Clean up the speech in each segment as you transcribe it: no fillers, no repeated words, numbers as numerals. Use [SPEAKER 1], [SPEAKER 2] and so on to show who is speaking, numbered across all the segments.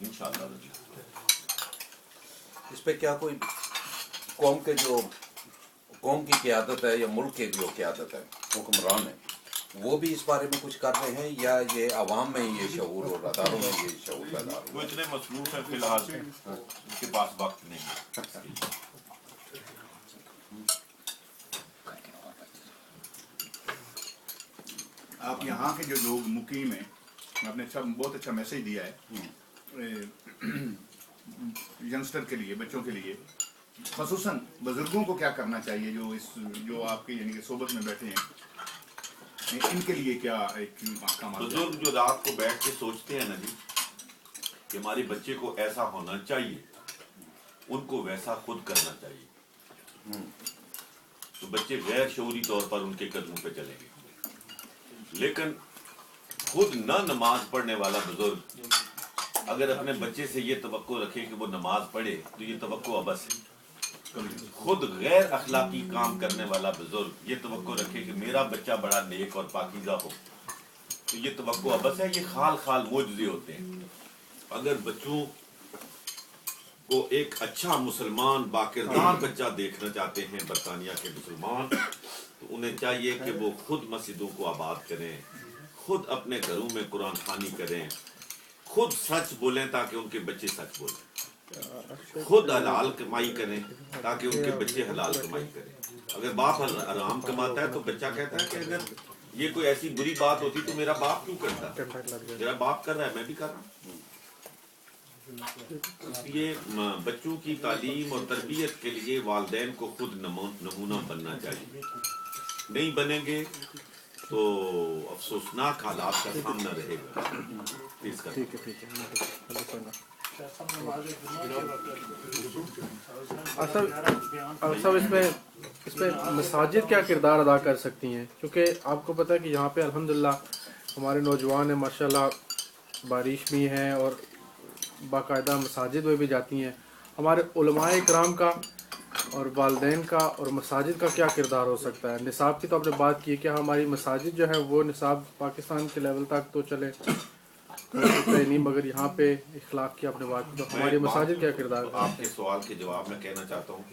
[SPEAKER 1] انشاءاللہ۔
[SPEAKER 2] اس پہ کیا کوئی قوم کی قیادت ہے یا ملک کی جو قیادت ہے، حکمران ہے، وہ بھی اس بارے میں کچھ کر رہے ہیں یا یہ عوام میں یہ شعور اور اداروں میں یہ شعور پیدا ہو؟
[SPEAKER 1] وہ اتنے مصروف ہیں فی الحال ان کے پاس وقت نہیں ہے۔
[SPEAKER 3] آپ یہاں کے جو لوگ مقیم ہیں، آپ نے بہت اچھا میسج دیا ہے ینگسٹر کے لیے، بچوں کے لیے، خصوصاً بزرگوں کو کیا کرنا چاہیے جو آپ کے یعنی کہ صحبت میں بیٹھے ہیں، ان کے لیے کیا ایک احکامات؟
[SPEAKER 1] بزرگ جو رات کو بیٹھ کے سوچتے ہیں نا جی کہ ہمارے بچے کو ایسا ہونا چاہیے، ان کو ویسا خود کرنا چاہیے، تو بچے غیر شعوری طور پر ان کے قدموں پہ چلیں گے۔ لیکن خود نہ نماز پڑھنے والا بزرگ اگر اپنے بچے سے یہ توقع رکھے کہ وہ نماز پڑھے تو یہ توقع عبث ہے۔ خود غیر اخلاقی کام کرنے والا بزرگ یہ توقع رکھے کہ میرا بچہ بڑا نیک اور پاکیزہ ہو تو یہ توقع عبث ہے۔ یہ خال خال معجزے ہوتے ہیں۔ اگر بچوں کو ایک اچھا مسلمان باکردار بچہ دیکھنا چاہتے ہیں برطانیہ کے مسلمان، تو انہیں چاہیے کہ وہ خود مسجدوں کو آباد کریں، خود اپنے گھروں میں قرآن خوانی کریں، خود سچ بولیں تاکہ ان کے بچے سچ بولیں، خود حلال کمائی کریں تاکہ ان کے بچے حلال کمائی کریں۔ اگر باپ حرام کماتا ہے تو بچہ کہتا ہے کہ اگر یہ کوئی ایسی بری بات ہوتی تو میرا باپ کیوں کرتا، میرا باپ کر رہا ہے میں بھی کر رہا ہوں۔ اس لیے بچوں کی تعلیم اور تربیت کے لیے والدین کو خود نمونہ بننا چاہیے۔ نہیں بنیں گے تو افسوسناک حالات کا سامنا رہے گا۔
[SPEAKER 4] صاحب اس پہ مساجد کیا کردار ادا کر سکتی ہیں؟ کیونکہ آپ کو پتہ ہے کہ یہاں پہ الحمدللہ ہمارے نوجوان ہیں ماشاءاللہ، بارش بھی ہیں اور باقاعدہ مساجد میں بھی جاتی ہیں۔ ہمارے علماء اکرام کا اور والدین کا اور مساجد کا کیا کردار ہو سکتا ہے؟ نصاب کی تو آپ نے بات کی کہ ہماری مساجد جو ہے وہ نصاب پاکستان کے لیول تک تو چلے نہیں، مگر یہاں پہ اخلاق کی آپ نے بات کی، تو ہماری مساجد کیا کردار ہے؟
[SPEAKER 1] آپ کے سوال کے جواب میں کہنا چاہتا ہوں،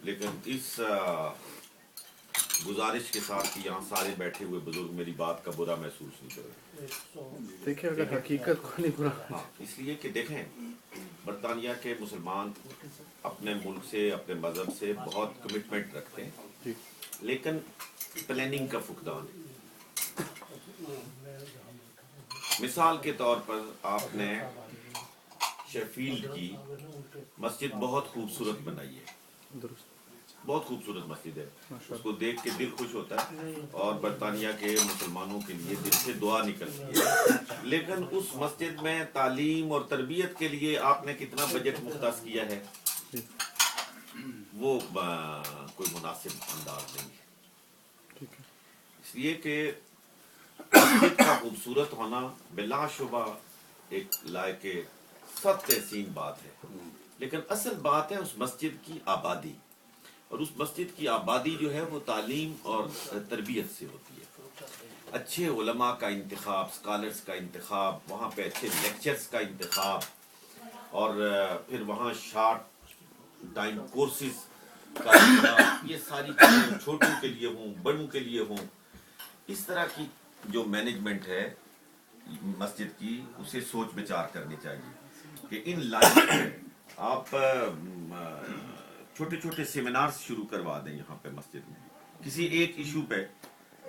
[SPEAKER 1] لیکن اس گزارش کے ساتھ کہ یہاں سارے بیٹھے ہوئے بزرگ میری بات کا برا محسوس نہیں کریں۔
[SPEAKER 4] دیکھیں اگر حقیقت کو نہیں برا،
[SPEAKER 1] اس لیے کہ دیکھیں برطانیہ کے مسلمان اپنے ملک سے اپنے مذہب سے بہت کمٹمنٹ رکھتے ہیں، لیکن پلاننگ کا فقدان ہے۔ مثال کے طور پر آپ نے شیفیلڈ کی مسجد بہت خوبصورت بنائی ہے، بہت خوبصورت مسجد ہے، اس کو دیکھ کے دل خوش ہوتا ہے اور برطانیہ کے مسلمانوں کے لیے دل سے دعا نکلتی ہے۔ لیکن اس مسجد میں تعلیم اور تربیت کے لیے آپ نے کتنا بجٹ مختص کیا ہے، وہ کوئی مناسب انداز نہیں ہے۔ اس لیے کہ مسجد کا خوبصورت ہونا بلا شبہ ایک لائق سب تحسین بات ہے، لیکن اصل بات ہے اس مسجد کی آبادی، اور اس مسجد کی آبادی جو ہے وہ تعلیم اور تربیت سے ہوتی ہے۔ اچھے علماء کا انتخاب، اسکالرس کا انتخاب، وہاں پہ اچھے لیکچرز کا انتخاب، اور پھر وہاں شارٹ ٹائم کورسز کا انتخاب، یہ ساری چیزیں چھوٹوں کے لیے ہوں بڑوں کے لیے ہوں، اس طرح کی جو مینجمنٹ ہے مسجد کی اسے سوچ بچار کرنی چاہیے کہ ان لائن میں آپ چھوٹے چھوٹے سیمینارز شروع کروا دیں۔ یہاں پہ مسجد میں کسی ایک ایشو پہ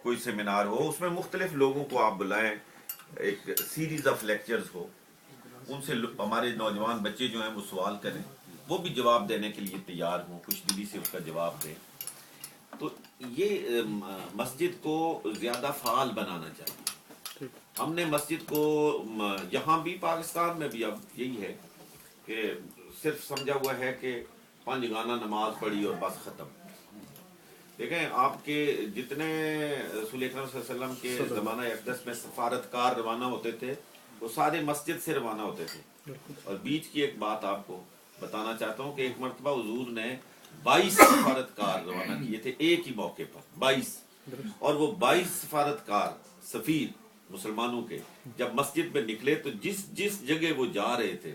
[SPEAKER 1] کوئی سیمینار ہو، اس میں مختلف لوگوں کو آپ بلائیں، ایک سیریز آف لیکچرز ہو، ان سے ہمارے نوجوان بچے جو ہیں وہ سوال کریں، وہ بھی جواب دینے کے لیے تیار ہوں، خوش دلی سے اس کا جواب دیں۔ تو یہ مسجد کو زیادہ فعال بنانا چاہیے۔ ہم نے مسجد کو یہاں بھی پاکستان میں بھی اب یہی ہے کہ صرف سمجھا ہوا ہے کہ 5 گانا نماز پڑھی اور بس ختم۔ دیکھیں آپ کے جتنے رسول اکرم صلی اللہ علیہ وسلم کے زمانہ اقدس میں سفارتکار روانہ ہوتے تھے وہ سارے مسجد سے روانہ ہوتے تھے۔ اور بیچ کی ایک بات آپ کو بتانا چاہتا ہوں کہ ایک مرتبہ حضور نے 22 سفارتکار روانہ کیے تھے ایک ہی موقع پر، 22، اور وہ 22 سفارتکار سفیر مسلمانوں کے جب مسجد میں نکلے تو جس جگہ وہ جا رہے تھے